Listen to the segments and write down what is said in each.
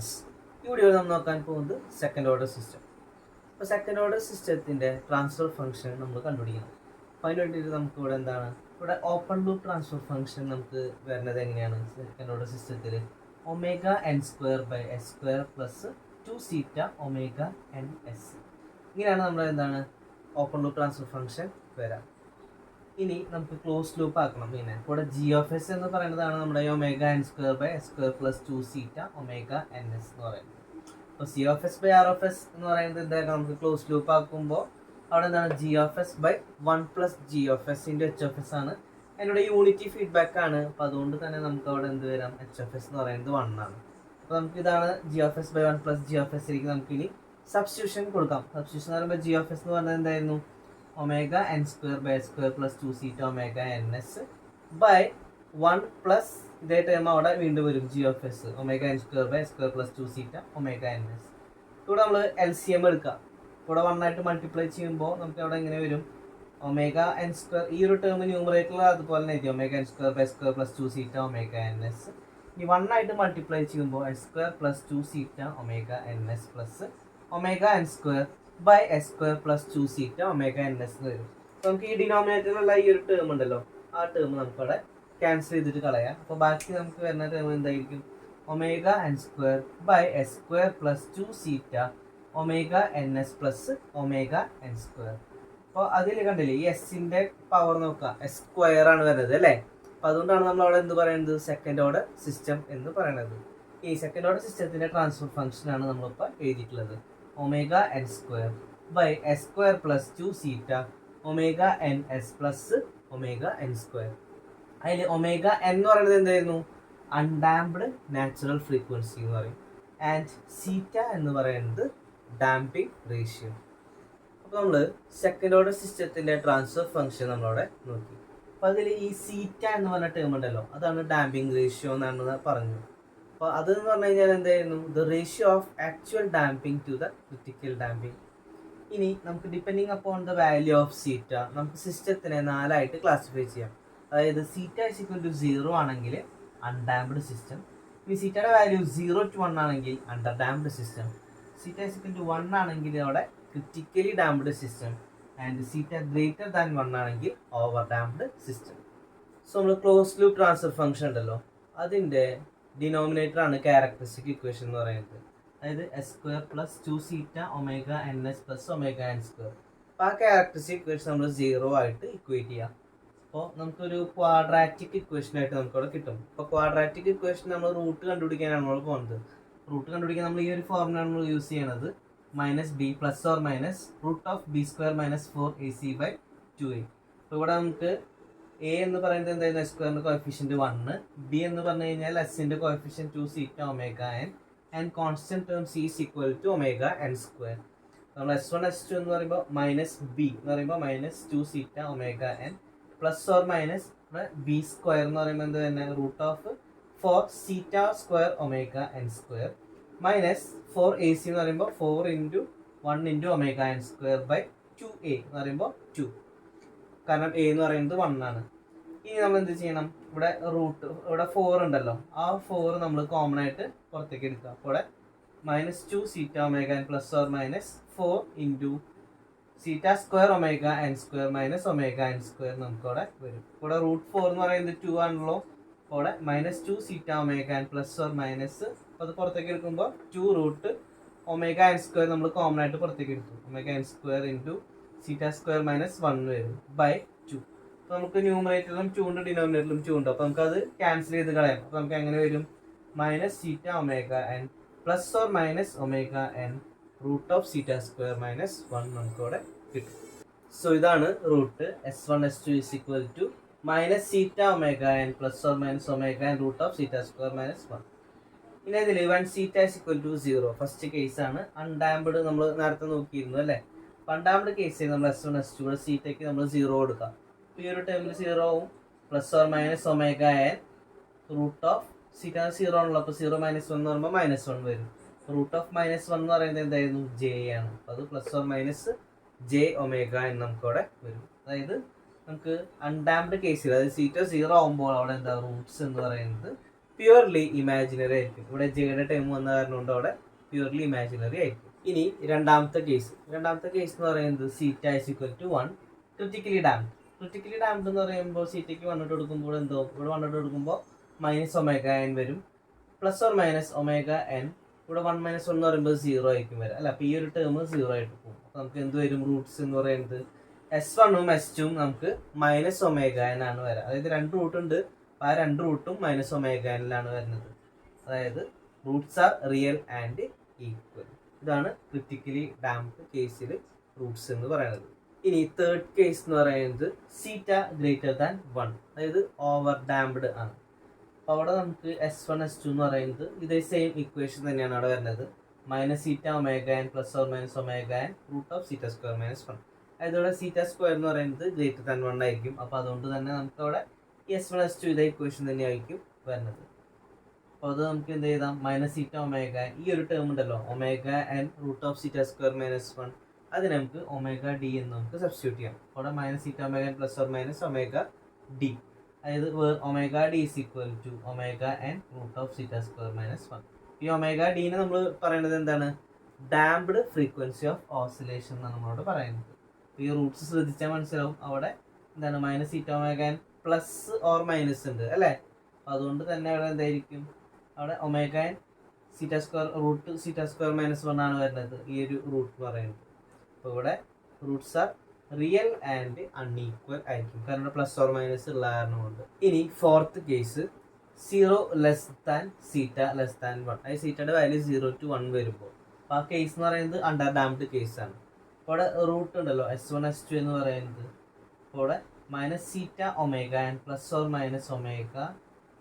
Friends, ഈ വീഡിയോയിൽ നമ്മൾ നോക്കാൻ പോകുന്നത് സെക്കൻഡ് ഓർഡർ സിസ്റ്റം. അപ്പോൾ സെക്കൻഡ് ഓർഡർ സിസ്റ്റത്തിൻ്റെ ട്രാൻസ്ഫർ ഫംഗ്ഷൻ നമ്മൾ കണ്ടുപിടിക്കണം. അപ്പോൾ അതിന് വേണ്ടിയിട്ട് നമുക്ക് ഇവിടെ ഓപ്പൺ ലൂപ്പ് ട്രാൻസ്ഫർ ഫംഗ്ഷൻ നമുക്ക് വരുന്നത് എങ്ങനെയാണ്? സെക്കൻഡ് ഓർഡർ സിസ്റ്റത്തിൽ omega N square by s square plus 2 zeta omega N s. ഇങ്ങനെയാണ് നമ്മൾ ഓപ്പൺ ലൂപ്പ് ട്രാൻസ്ഫർ ഫംഗ്ഷൻ വരാം. ഇനി നമുക്ക് ക്ലോസ് ലൂപ്പ് ആക്കണം. പിന്നെ ഇവിടെ ജി ഓഫ് എസ് എന്ന് പറയുന്നതാണ് നമ്മുടെ omega N square by s square plus 2 zeta omega N s എന്ന് പറയുന്നത്. അപ്പോൾ c of s by r of s എന്ന് പറയുന്നത് എന്തായാലും നമുക്ക് ക്ലോസ് ലൂപ്പ് ആക്കുമ്പോൾ അവിടെ g of s by 1 plus g of s into h of s ആണ്. അതിനോട് യൂണിറ്റി ഫീഡ്ബാക്ക് ആണ്. അപ്പോൾ അതുകൊണ്ട് തന്നെ നമുക്ക് അവിടെ എന്ത് വരാം? എച്ച് ഓഫ് എസ് എന്ന് പറയുന്നത് 1 ആണ്. അപ്പോൾ നമുക്ക് ഇതാണ് g of s by 1 plus g of എസിലേക്ക് നമുക്ക് ഇനി സബ്സ്റ്റിറ്റ്യൂഷൻ കൊടുക്കാം. സബ്സ്റ്റിറ്റ്യൂഷൻ എന്ന് പറയുമ്പോൾ ജി ഓഫ് എസ് എന്ന് പറഞ്ഞത് എന്തായിരുന്നു? Omega N square by s square plus 2 zeta omega N s by 1 plus ഇതേ ടൈം അവിടെ വീണ്ടും വരും g of s omega N square by s square plus 2 zeta omega N s. ഇവിടെ നമ്മൾ L C M എടുക്കാം. ഇവിടെ 1 ആയിട്ട് multiply ചെയ്യുമ്പോൾ നമുക്ക് അവിടെ എങ്ങനെ വരും? ഒമേഗ എൻ സ്ക്വയർ, ഈ ഒരു ടേം ന്യൂമറേറ്ററിൽ അതുപോലെ തന്നെ എഴുതി omega N square by square plus 2 zeta omega N s. ഈ 1 ആയിട്ട് മൾട്ടിപ്ലൈ ചെയ്യുമ്പോൾ s square plus 2 zeta omega N S plus omega N square by s square plus 2 zeta omega N s എന്ന് വരും. നമുക്ക് ഈ ഡിനോമിനേറ്ററിലുള്ള ഈ ഒരു ടേം ഉണ്ടല്ലോ, ആ ടേം നമുക്കവിടെ ക്യാൻസൽ ചെയ്തിട്ട് കളയാം. അപ്പോൾ ബാക്കി നമുക്ക് വരുന്ന ടേം എന്തായിരിക്കും? Omega N square by s square plus 2 zeta omega N S plus omega N square. അപ്പോൾ അതിൽ കണ്ടില്ലേ, ഈ എസിൻ്റെ പവർ നോക്കുക, എസ് സ്ക്വയർ ആണ് വരുന്നത് അല്ലേ. അപ്പോൾ അതുകൊണ്ടാണ് നമ്മൾ അവിടെ എന്ത് പറയുന്നത്? സെക്കൻഡ് ഓർഡർ സിസ്റ്റം എന്ന് പറയുന്നത്. ഈ സെക്കൻഡ് ഓർഡർ സിസ്റ്റത്തിൻ്റെ ട്രാൻസ്ഫർ ഫംഗ്ഷനാണ് നമ്മളിപ്പോൾ എഴുതിയിട്ടുള്ളത്. Omega N square by s square plus 2 zeta omega N S plus omega N square. അതിൽ ഒമേഗ എൻ എന്ന് പറയുന്നത് എന്തായിരുന്നു? അൺഡാംപ്ഡ് നാച്ചുറൽ ഫ്രീക്വൻസി എന്ന് പറയും. ആൻഡ് സീറ്റ എന്ന് പറയുന്നത് ഡാമ്പിംഗ് റേഷ്യോ. അപ്പോൾ നമ്മൾ സെക്കൻഡ് ഓർഡർ സിസ്റ്റത്തിൻ്റെ ട്രാൻസ്ഫർ ഫംഗ്ഷൻ നമ്മളവിടെ നോക്കി. അപ്പോൾ അതിൽ ഈ സീറ്റ എന്ന് പറഞ്ഞ ടേം ഉണ്ടല്ലോ, അതാണ് ഡാമ്പിംഗ് റേഷ്യോ എന്നാണ് പറഞ്ഞു. അപ്പോൾ അതെന്ന് പറഞ്ഞു കഴിഞ്ഞാൽ എന്തായിരുന്നു? The ratio of actual damping to the critical damping. ഇനി നമുക്ക് depending upon the value of zeta നമുക്ക് സിസ്റ്റത്തിനെ 4 ആയിട്ട് ക്ലാസിഫൈ ചെയ്യാം. അതായത് സീറ്റ ഇസ് ഈക്വൽ ടു 0 ആണെങ്കിൽ അൺഡാംപ്ഡ് സിസ്റ്റം, ഇനി സീറ്റയുടെ വാല്യൂ 0 to 1 ആണെങ്കിൽ under damped system, zeta is equal to 1 ആണെങ്കിൽ അവിടെ critically damped system, and zeta greater than 1 ആണെങ്കിൽ ഓവർ ഡാംപ്ഡ് സിസ്റ്റം. സോ നമ്മൾ ക്ലോസ് ലൂപ്പ് ട്രാൻസ്ഫർ ഫംഗ്ഷൻ ഉണ്ടല്ലോ, അതിൻ്റെ ഡിനോമിനേറ്റർ ആണ് ക്യാരക്ടറിസ്റ്റിക് ഇക്വേഷൻ എന്ന് പറയുന്നത്. അതായത് S square plus 2 zeta omega N S plus omega N square. അപ്പോൾ ആ ക്യാരക്ടറിസ്റ്റിക് ഇക്വേഷൻ നമ്മൾ 0 ആയിട്ട് ഇക്വേറ്റ് ചെയ്യാം. അപ്പോൾ നമുക്കൊരു ക്വാഡ്രാറ്റിക് ഇക്വേഷൻ ആയിട്ട് നമുക്കവിടെ കിട്ടും. അപ്പോൾ ക്വാഡ്രാറ്റിക് ഇക്വേഷൻ നമ്മൾ റൂട്ട് കണ്ടുപിടിക്കാനാണ് നമ്മൾ പോകുന്നത്. റൂട്ട് കണ്ടുപിടിക്കാൻ നമ്മൾ ഈ ഒരു ഫോർമുല നമ്മൾ യൂസ് ചെയ്യണത് minus B plus or minus root of B square minus 4ac by 2a. അപ്പോൾ ഇവിടെ നമുക്ക് എ എന്ന് പറയുന്നത് എന്തായിരുന്നു? എസ് സ്ക്വയറിൻ്റെ കോഎഫിഷ്യൻറ്റ് 1, ബി എന്ന് പറഞ്ഞു കഴിഞ്ഞാൽ എസിൻ്റെ coefficient 2 zeta omega N, and constant term C is equal to omega N square. നമ്മൾ S1 S2 എന്ന് പറയുമ്പോൾ മൈനസ് ബി എന്ന് പറയുമ്പോൾ minus 2 zeta omega N plus or minus B square എന്ന് പറയുമ്പോൾ എന്ത് തന്നെ? Root of 4 zeta square omega N square minus 4ac എന്ന് പറയുമ്പോൾ 4 into 1 into omega N square by 2a എന്ന് പറയുമ്പോൾ 2, കാരണം എ എന്ന് പറയുന്നത് 1 ആണ്. ഇനി നമ്മൾ എന്ത് ചെയ്യണം? ഇവിടെ ഇവിടെ 4 ഉണ്ടല്ലോ, ആ 4 നമ്മൾ കോമൺ ആയിട്ട് പുറത്തേക്ക് എടുക്കുക. അപ്പോൾ ഇവിടെ minus 2 zeta omega N plus or minus 4 into zeta square omega N square minus omega N square നമുക്കവിടെ വരും. ഇവിടെ റൂട്ട് 4 എന്ന് പറയുന്നത് 2 ആണല്ലോ. അപ്പോൾ ഇവിടെ minus 2 zeta omega N plus or minus, അപ്പോൾ അത് പുറത്തേക്ക് എടുക്കുമ്പോൾ 2 റൂട്ട് ഒമേഗ എൻ സ്ക്വയർ നമ്മൾ കോമൺ ആയിട്ട് പുറത്തേക്ക് എടുത്തു. Omega N square into zeta square minus 1 വരും ബൈ 2. അപ്പോൾ നമുക്ക് ന്യൂമറേറ്ററിലും 2 ഉണ്ട്, ഡിനോമിനേറ്ററിലും 2 ഉണ്ട്. അപ്പോൾ നമുക്കത് ക്യാൻസൽ ചെയ്ത് കളയാം. അപ്പോൾ നമുക്ക് എങ്ങനെ വരും? Minus zeta omega N plus or minus omega N root of zeta square minus 1 നമുക്കവിടെ കിട്ടും. സോ ഇതാണ് root. S1 S2 is equal to minus zeta omega N plus or minus omega N root of zeta square minus 1. ഇനി അതിൽ 1 zeta is equal to 0 first കേസാണ്. Undamped നമ്മൾ നേരത്തെ നോക്കിയിരുന്നു അല്ലേ. അൺഡാംപ്ഡ് കേസിൽ നമ്മൾ S1 S2 ഇവിടെ സീറ്റയ്ക്ക് നമ്മൾ 0 കൊടുക്കാം. ഈ ഒരു ടൈമിൽ 0 ആവും. Plus or minus omega N root of zeta 0 ആണല്ലോ, അപ്പോൾ 0 മൈനസ് 1 എന്ന് പറയുമ്പോൾ മൈനസ് 1 വരും. റൂട്ട് ഓഫ് മൈനസ് 1 എന്ന് പറയുന്നത് എന്തായിരുന്നു? ജെ ആണ്. അപ്പോൾ അത് plus or minus J omega എന്ന് നമുക്കവിടെ വരും. അതായത് നമുക്ക് അൺഡാംപ്ഡ് കേസിൽ, അതായത് സീറ്റ 0 ആകുമ്പോൾ അവിടെ എന്താ റൂട്ട്സ് എന്ന് പറയുന്നത് പ്യുവർലി ഇമാജിനറി ആയിരിക്കും. ഇവിടെ ജെയുടെ ടൈം വന്ന കാരണം കൊണ്ട് അവിടെ പ്യുവർലി ഇമാജിനറി ആയിരിക്കും. ഇനി രണ്ടാമത്തെ കേസ് എന്ന് പറയുന്നത് zeta is equal to 1 critically damped. Critically damped എന്ന് പറയുമ്പോൾ സീറ്റയ്ക്ക് 1 ഇട്ട് കൊടുക്കുമ്പോൾ എന്തോ ഇവിടെ 1 ഇട്ട് കൊടുക്കുമ്പോൾ -ωn വരും, ±ωn. ഇവിടെ 1 - 1 എന്ന് പറയുമ്പോൾ 0 ആയിരിക്കും വരാം അല്ല. അപ്പോൾ ഈ ഒരു ടേം 0 ആയിട്ട് പോകും. അപ്പോൾ നമുക്ക് എന്ത് വരും? റൂട്ട്സ് എന്ന് പറയുന്നത് S1ഉം S2ഉം നമുക്ക് -ωn ആണ് വരാം. അതായത് 2 റൂട്ട് ഉണ്ട്, ആ 2 റൂട്ടും -ωn വരുന്നത്. അതായത് roots are real and equal. ഇതാണ് ക്രിറ്റിക്കലി ഡാംഡ് കേസിൽ റൂട്ട്സ് എന്ന് പറയുന്നത്. ഇനി തേർഡ് കേസ് എന്ന് പറയുന്നത് സീറ്റ ഗ്രേറ്റർ ദാൻ 1, അതായത് ഓവർ ഡാംപ്ഡ് ആണ്. അപ്പോൾ അവിടെ നമുക്ക് S1 S2 എന്ന് പറയുന്നത് ഇതേ സെയിം ഇക്വേഷൻ തന്നെയാണ് അവിടെ വരുന്നത്. -θωn ±ωn √θ² - 1. അതായത് ഇവിടെ θ² എന്ന് പറയുന്നത് ഗ്രേറ്റർ ദാൻ 1 ആയിരിക്കും. അപ്പോൾ അതുകൊണ്ട് തന്നെ നമുക്ക് അവിടെ S1 S2 ഇതേ ഇക്വേഷൻ തന്നെയായിരിക്കും വരുന്നത്. അപ്പോൾ അത് നമുക്ക് എന്ത് ചെയ്താം? -θωn, ഈ ഒരു ടേം ഉണ്ടല്ലോ ωn √θ² - 1, അതിന് നമുക്ക് ωd എന്ന് നമുക്ക് സബ്സ്റ്റിറ്റ്യൂട്ട് ചെയ്യാം. അവിടെ -θωn ±ωd, അതായത് ωd is equal to ωn √θ² - 1. ഈ ωd-നെ നമ്മൾ പറയുന്നത് എന്താണ്? ഡാംപ്ഡ് ഫ്രീക്വൻസി ഓഫ് ഓസിലേഷൻ എന്നാണ് നമ്മളോട് പറയുന്നത്. ഈ റൂട്ട്സ് ശ്രദ്ധിച്ചാൽ മനസ്സിലാവും അവിടെ എന്താണ് -θωn പ്ലസ് ഓർ മൈനസ് ഉണ്ട് അല്ലേ. അതുകൊണ്ട് തന്നെ അവിടെ എന്തായിരിക്കും? അവിടെ ωn √θ² - 1 ആണ് വരുന്നത്, ഈ ഒരു റൂട്ട് പറയുന്നത്. അപ്പോൾ ഇവിടെ roots are real and unequal ആയിരിക്കും, കാരണം പ്ലസ് ഓർ മൈനസ് ഉള്ള കാരണം കൊണ്ട്. ഇനി ഫോർത്ത് കേസ് 0 ലെസ് ദാൻ θ<1, അതായത് സീറ്റയുടെ വാല്യൂ 0 to 1 വരുമ്പോൾ, അപ്പോൾ ആ കേസ് എന്ന് പറയുന്നത് അണ്ടർ ഡാംപ്ഡ് കേസാണ്. അപ്പോൾ അവിടെ റൂട്ട് ഉണ്ടല്ലോ S1 S2 എന്ന് പറയുന്നത്. അപ്പോൾ ഇവിടെ -θωn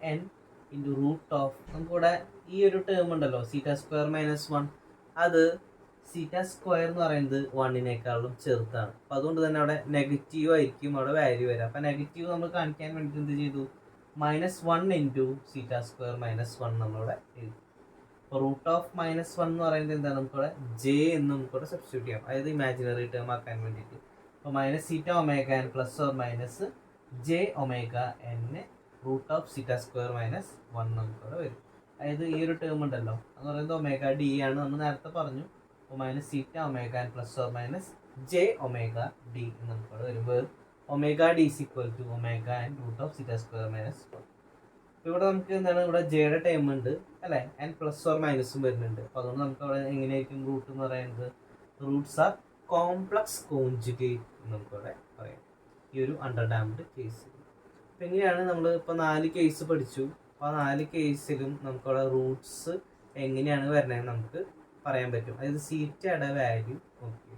±ωn into root of, നമുക്കിവിടെ ഈ ഒരു ടേം ഉണ്ടല്ലോ θ² - 1, അത് θ² എന്ന് പറയുന്നത് 1-നേക്കാളും ചെറുതാണ്. അപ്പോൾ അതുകൊണ്ട് തന്നെ അവിടെ നെഗറ്റീവ് ആയിരിക്കും അവിടെ വാല്യൂ വരാം. അപ്പോൾ നെഗറ്റീവ് നമ്മൾ കാണിക്കാൻ വേണ്ടിയിട്ട് എന്ത് ചെയ്തു? -1 ഇൻറ്റു θ² - 1 നമ്മളിവിടെ എഴുതി. അപ്പോൾ √1 എന്ന് പറയുന്നത് എന്താണ്? നമുക്കിവിടെ ജെ എന്ന് നമുക്കിവിടെ സബ്സ്റ്റിറ്റ്യൂട്ട് ചെയ്യാം, അതായത് ഇമാജിനറി ടേം ആക്കാൻ വേണ്ടിയിട്ട്. അപ്പോൾ -θωn ± jωn √θ² - 1 നമുക്കിവിടെ വരും. അതായത് ഈ ഒരു ടേം ഉണ്ടല്ലോ എന്ന് പറയുന്നത് ωd ആണ്, നമ്മൾ നേരത്തെ പറഞ്ഞു. അപ്പോൾ -θωn ± jωd എന്ന് നമുക്കിവിടെ വരുമ്പോൾ ωd is equal to ωn √θ² - 1. അപ്പോൾ ഇവിടെ നമുക്ക് എന്താണ്? ഇവിടെ ജെയുടെ ടൈം ഉണ്ട് അല്ലേ, ആൻഡ് പ്ലസ് ഓർ മൈനസും വരുന്നുണ്ട്. അപ്പോൾ അതുകൊണ്ട് നമുക്ക് അവിടെ എങ്ങനെയായിരിക്കും റൂട്ട് എന്ന് പറയുന്നത്? റൂട്ട്സ് ആർ കോംപ്ലക്സ് കോൺജുഗേറ്റ് എന്ന് നമുക്കവിടെ പറയാം ഈ ഒരു അണ്ടർ ഡാംപ്ഡ് കേസിൽ. അപ്പോൾ എങ്ങനെയാണ് നമ്മൾ ഇപ്പോൾ 4 കേസ് പഠിച്ചു. അപ്പോൾ ആ 4 കേസിലും നമുക്കവിടെ റൂട്ട്സ് എങ്ങനെയാണ് വരുന്നതെന്ന് നമുക്ക് പറയാൻ പറ്റും. അതായത് സീറ്റയുടെ വാല്യൂ നോക്കി